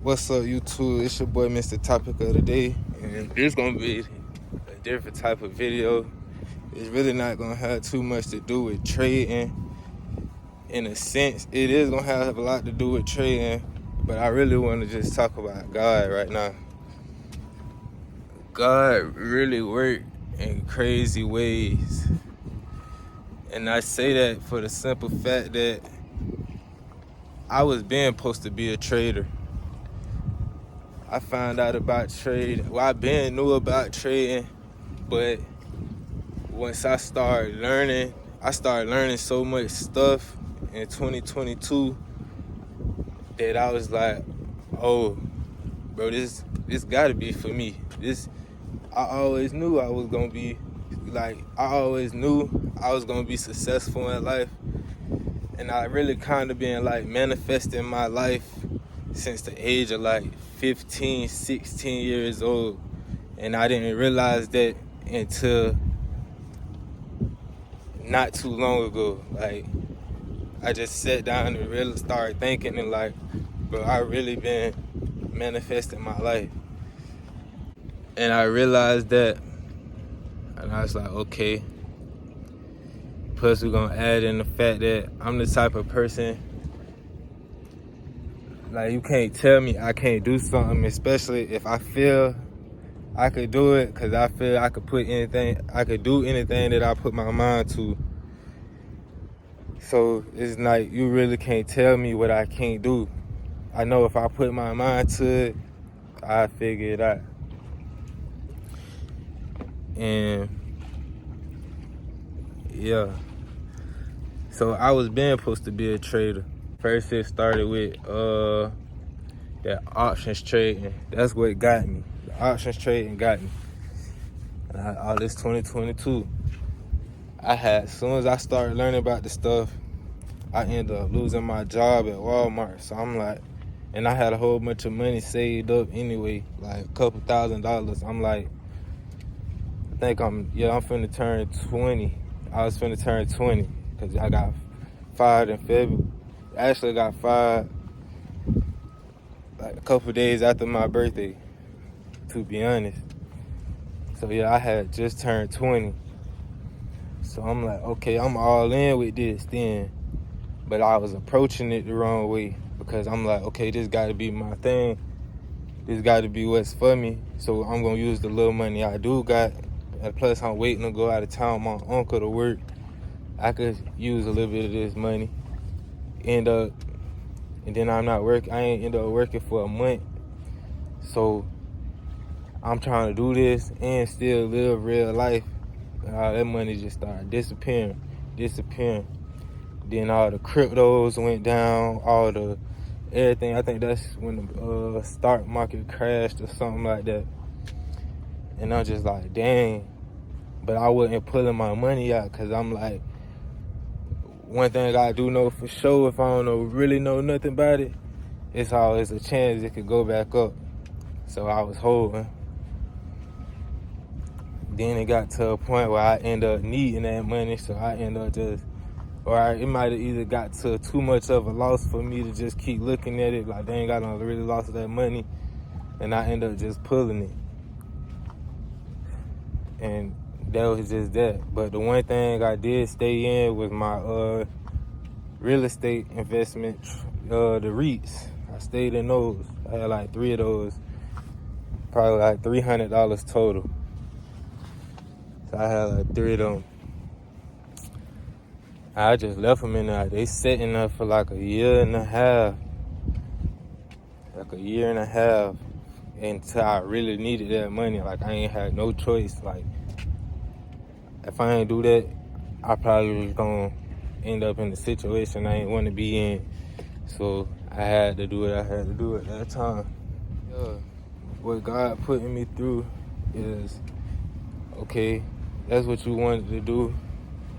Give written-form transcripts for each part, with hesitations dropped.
What's up, YouTube? It's your boy, Mr. Topic of the Day, and this gonna be a different type of video. It's really not gonna have too much to do with trading. In a sense, it is gonna have a lot to do with trading, but I really want to just talk about God right now. God really worked in crazy ways, and I say that for the simple fact that I was being supposed to be a trader. I found out about trading. Well, I knew about trading, but once I started learning so much stuff in 2022 that I was like, oh, bro, this gotta be for me. I always knew I was gonna be successful in life, and I really kind of been like manifesting my life since the age of like 15, 16 years old. And I didn't realize that until not too long ago. Like, I just sat down and really started thinking and like, bro, I really been manifesting my life. And I realized that, and I was like, okay. Plus we're gonna add in the fact that I'm the type of person, like, you can't tell me I can't do something, especially if I feel I could do it, because I feel I could do anything that I put my mind to. So it's like, you really can't tell me what I can't do. I know if I put my mind to it, I figure it out. And yeah. So I was being supposed to be a trader. First it started with that options trading. That's what got me. The options trading got me. All this 2022. As soon as I started learning about the stuff, I ended up losing my job at Walmart. So I'm like, and I had a whole bunch of money saved up anyway, like a couple $1,000s. I'm like, I'm finna turn 20. I was finna turn 20 because I got fired in February. Actually got fired like a couple days after my birthday, to be honest. So yeah, I had just turned 20. So I'm like, okay, I'm all in with this then. But I was approaching it the wrong way, because I'm like, okay, this gotta be my thing. This gotta be what's for me. So I'm gonna use the little money I do got. And plus I'm waiting to go out of town with my uncle to work. I could use a little bit of this money. And then I ain't end up working for a month. So I'm trying to do this and still live real life. That money just started disappearing. Then all the cryptos went down, everything. I think that's when the stock market crashed or something like that. And I'm just like, dang. But I wasn't pulling my money out, because I'm like, one thing I do know for sure, if I don't really know nothing about it, it's always a chance it could go back up. So I was holding. Then it got to a point where I end up needing that money, so I end up it might have either got to too much of a loss for me to just keep looking at it, like, dang, I done really lost that money, and I end up just pulling it. And that was just that. But the one thing I did stay in was my real estate investment, the REITs. I stayed in those. I had like 3 of those, probably like $300 total. So I had like 3 of them. I just left them in there. They sitting there for like a year and a half. Until I really needed that money. Like, I ain't had no choice. Like, if I ain't do that, I probably was gonna end up in the situation I ain't want to be in. So I had to do it that time. Yeah. What God putting me through is, okay, that's what you wanted to do.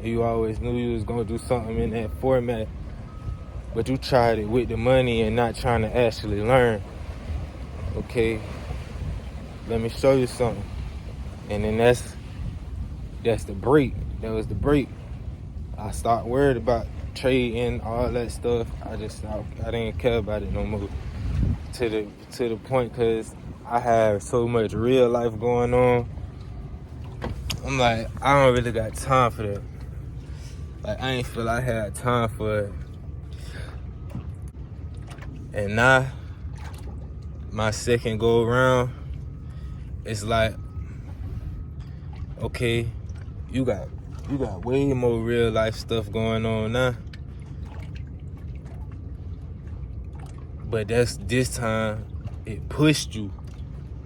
You always knew you was gonna do something in that format, but you tried it with the money and not trying to actually learn. Okay, let me show you something. And then that's the break. That was the break. I stopped worried about trading, all that stuff. I didn't care about it no more. to the point, because I have so much real life going on. I'm like, I don't really got time for that. Like, I ain't feel I had time for it. And now, my second go around, it's like, okay, you got way more real life stuff going on now. But this time, it pushed you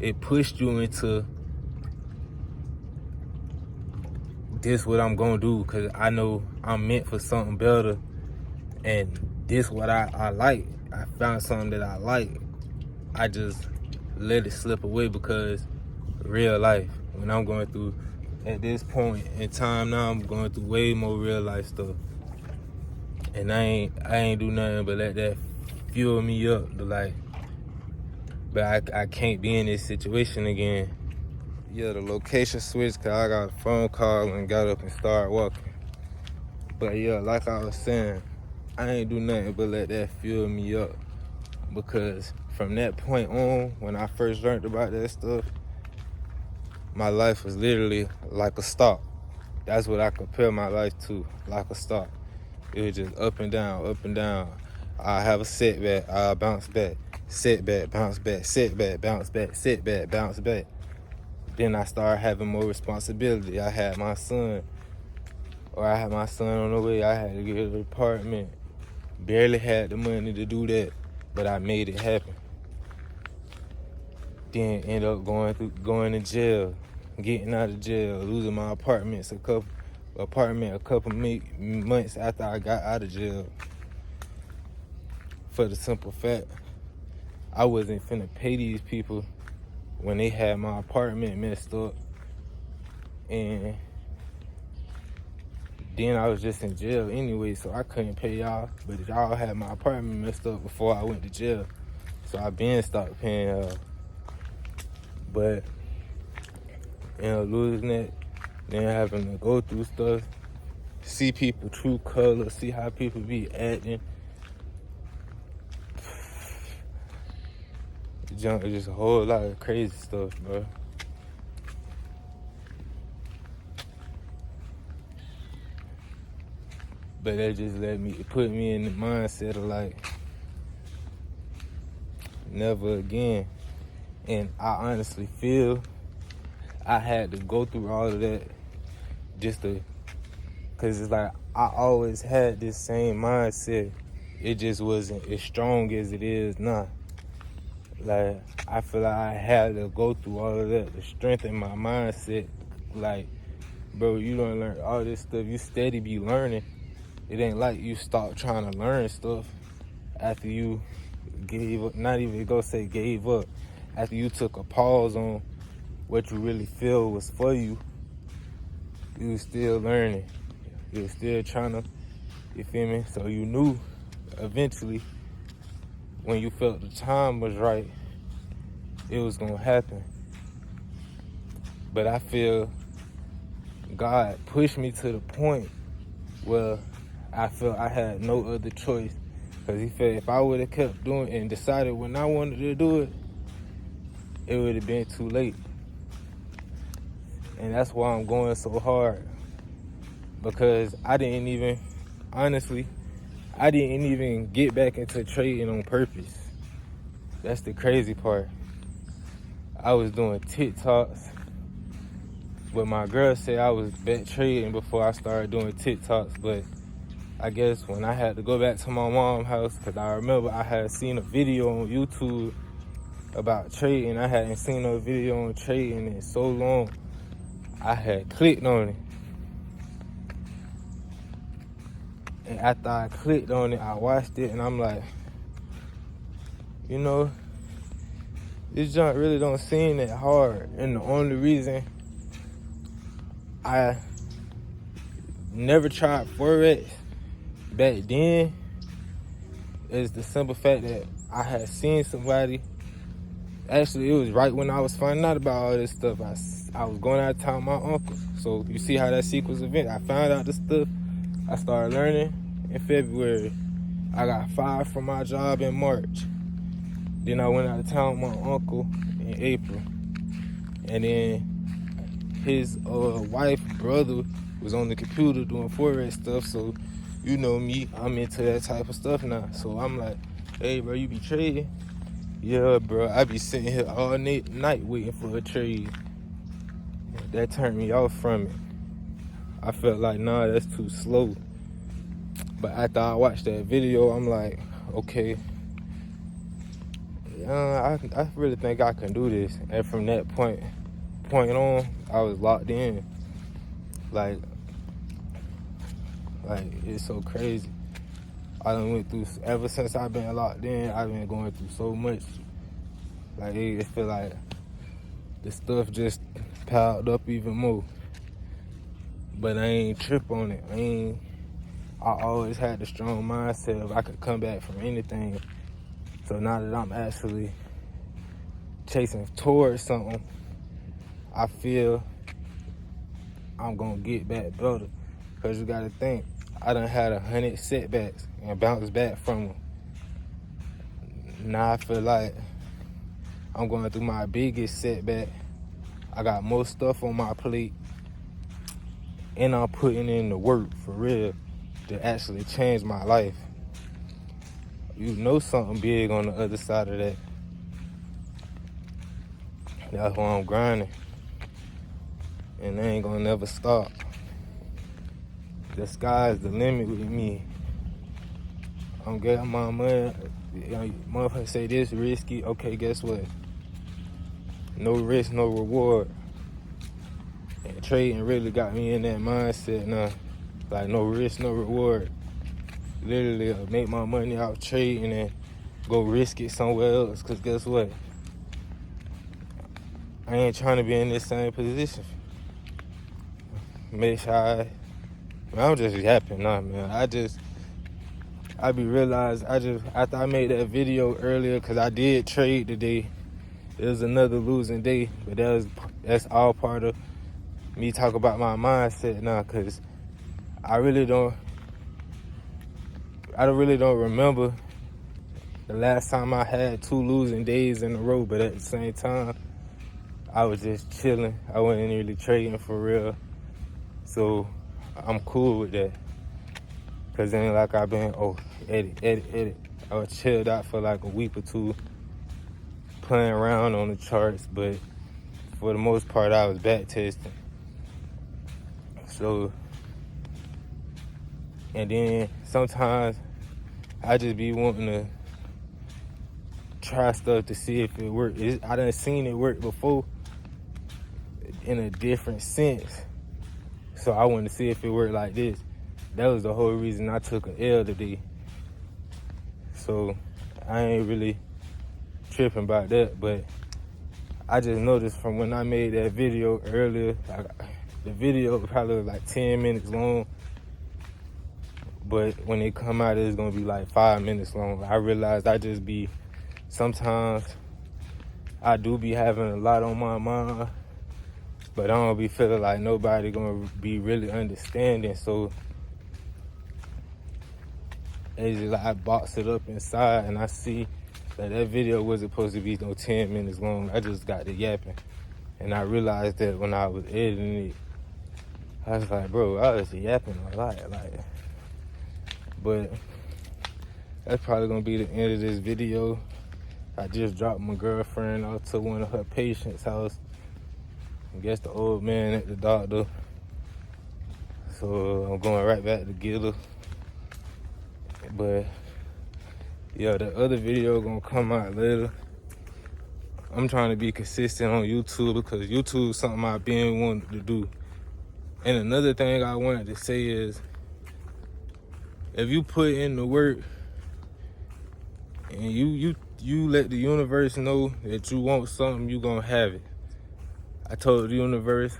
into this what I'm gonna do, because I know I'm meant for something better, and this what I like. I found something that I like. I just let it slip away because real life. When I'm going through, at this point in time now, I'm going through way more real life stuff, and I ain't do nothing but let that fuel me up to like, but I can't be in this situation again. Yeah, the location switched because I got a phone call and got up and started walking. But yeah, like I was saying, I ain't do nothing but let that fuel me up, because from that point on, when I first learned about that stuff, my life was literally like a stock. That's what I compare my life to, like a stock. It was just up and down, up and down. I have a setback, I bounce back, setback, bounce back, setback, bounce back, setback, bounce back. Then I started having more responsibility. I had my son on the way. I had to get an apartment. Barely had the money to do that, but I made it happen. Then end up going to jail, getting out of jail, losing my apartment a couple months after I got out of jail. For the simple fact, I wasn't finna pay these people when they had my apartment messed up, and then I was just in jail anyway, so I couldn't pay y'all. But y'all had my apartment messed up before I went to jail, so I been stopped paying y'all. But losing it, then having to go through stuff, see people true color, see how people be acting. Just a whole lot of crazy stuff, bro. But that just put me in the mindset of like, never again. And I honestly feel I had to go through all of that cause it's like, I always had this same mindset. It just wasn't as strong as it is now. Like, I feel like I had to go through all of that to strengthen my mindset. Like, bro, you don't learn all this stuff. You steady be learning. It ain't like you stop trying to learn stuff after you gave up. Not even go say gave up. After you took a pause on what you really feel was for you, you was still learning. You was still trying to, you feel me? So you knew eventually, when you felt the time was right, it was gonna happen. But I feel God pushed me to the point where I felt I had no other choice. Because he felt if I would have kept doing it and decided when I wanted to do it, it would have been too late. And that's why I'm going so hard. Because I didn't even get back into trading on purpose. That's the crazy part. I was doing TikToks, but my girl said I was bet trading before I started doing TikToks. But I guess when I had to go back to my mom's house, because I remember I had seen a video on YouTube about trading. I hadn't seen no video on trading in so long. I had clicked on it. And after I clicked on it, I watched it, and I'm like, you know, this junk really don't seem that hard. And the only reason I never tried Forex back then is the simple fact that I had seen somebody. Actually, it was right when I was finding out about all this stuff. I was going out of town with my uncle. So you see how that sequence event. I found out this stuff. I started learning in February. I got fired from my job in March. Then I went out of town with my uncle in April. And then his wife, brother, was on the computer doing Forex stuff. So, you know me, I'm into that type of stuff now. So I'm like, hey, bro, you be trading? Yeah, bro, I be sitting here all night waiting for a trade. That turned me off from it. I felt like, nah, that's too slow. But after I watched that video, I'm like, okay, I really think I can do this. And from that point on, I was locked in. Like it's so crazy. I done went through, ever since I've been locked in, I've been going through so much. Like it feel like the stuff just piled up even more. But I ain't trip on it. I always had the strong mindset of I could come back from anything. So now that I'm actually chasing towards something, I feel I'm gonna get back better. Cause you gotta think, I done had 100 setbacks and bounced back from them. Now I feel like I'm going through my biggest setback. I got more stuff on my plate, and I'm putting in the work for real to actually change my life. You know something big on the other side of that. That's why I'm grinding. And they ain't gonna never stop. The sky's the limit with me. I'm getting my money. Motherfuckers say this risky. Okay, guess what? No risk, no reward. And trading really got me in that mindset now. Like no risk, no reward. Literally make my money out trading and go risk it somewhere else. Cause guess what? I ain't trying to be in this same position. Make sure I'm just yapping now, man. I be realized, after I made that video earlier, cause I did trade today. It was another losing day, but that's all part of me talk about my mindset now, cause I really don't remember the last time I had 2 losing days in a row, but at the same time, I was just chilling. I wasn't really trading for real. So I'm cool with that. Cause it ain't like I've been, edit. I was chilled out for like a week or 2, playing around on the charts, but for the most part, I was back testing. So, and then sometimes I just be wanting to try stuff to see if it works. I done seen it work before in a different sense. So I wanted to see if it worked like this. That was the whole reason I took an L today. So I ain't really tripping about that, but I just noticed from when I made that video earlier, the video probably was like 10 minutes long, but when it come out, it's gonna be like 5 minutes long. I realized sometimes I do be having a lot on my mind, but I don't be feeling like nobody gonna be really understanding, so it's just like I box it up inside, and I see that video wasn't supposed to be no 10 minutes long. I just got to yapping. And I realized that when I was editing it, I was like, bro, I was yapping a lot. But that's probably gonna be the end of this video. I just dropped my girlfriend off to one of her patients' house. I guess the old man at the doctor. So I'm going right back to get her. But yeah, the other video gonna come out later. I'm trying to be consistent on YouTube because YouTube is something I've been wanting to do. And another thing I wanted to say is, if you put in the work and you let the universe know that you want something, you gonna have it. I told the universe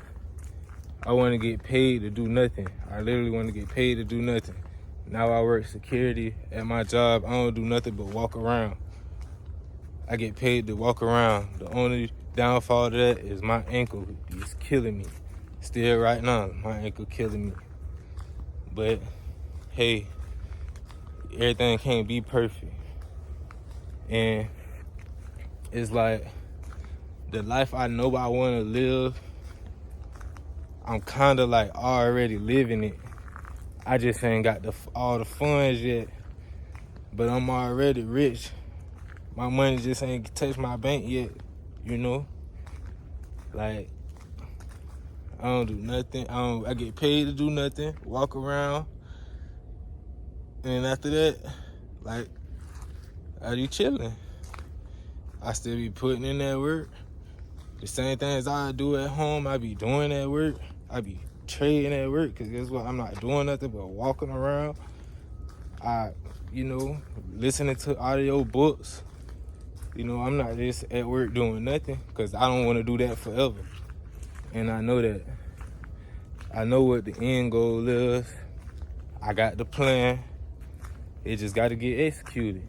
I want to get paid to do nothing. I literally want to get paid to do nothing. Now I work security at my job. I don't do nothing but walk around. I get paid to walk around. The only downfall to that is my ankle is killing me. Still right now, my ankle killing me. But hey, everything can't be perfect. And it's like the life I know I want to live, I'm kind of like already living it. I just ain't got all the funds yet, but I'm already rich. My money just ain't touched my bank yet, you know? Like, I don't do nothing. I get paid to do nothing, walk around, and after that, like, I be chilling. I still be putting in that work. The same things I do at home, I be doing at work. I be trading at work, because guess what? I'm not doing nothing but walking around. Listening to audio books. I'm not just at work doing nothing, because I don't want to do that forever. And I know that. I know what the end goal is. I got the plan. It just got to get executed.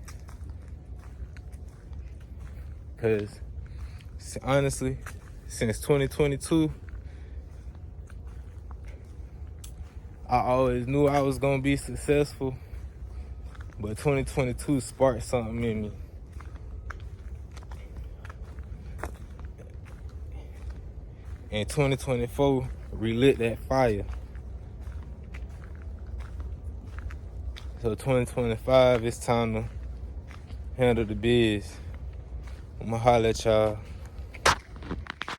Because, honestly, since 2022, I always knew I was going to be successful. But 2022 sparked something in me. And 2024 relit that fire. So 2025, it's time to handle the biz. I'ma holler at y'all.